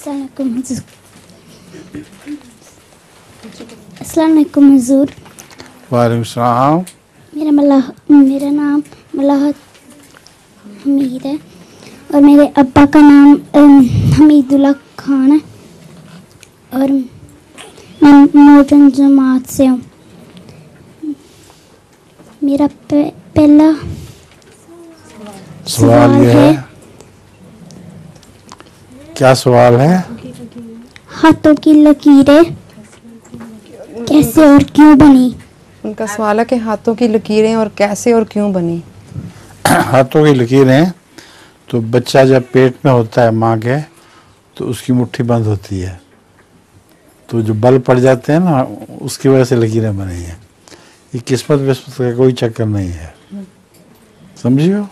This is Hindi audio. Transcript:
अस्सलाम वालेकुम हुजूर। वालेकुम सलाम। मेरा नाम मलाहत हमीद है और मेरे अब्बा का नाम हमीदुल्लाह खान है और मैं मॉडर्न जमात से हूँ। मेरा पहला सवाल ये है, क्या सवाल है? हाथों की लकीरें कैसे और क्यों बनी? उनका सवाल है कि हाथों की लकीरें और कैसे और क्यों बनी। हाथों की लकीरें, तो बच्चा जब पेट में होता है माँ के, तो उसकी मुट्ठी बंद होती है, तो जो बल पड़ जाते हैं ना, उसकी वजह से लकीरें बनी हैं। ये किस्मत विस्मत का कोई चक्कर नहीं है, समझियो।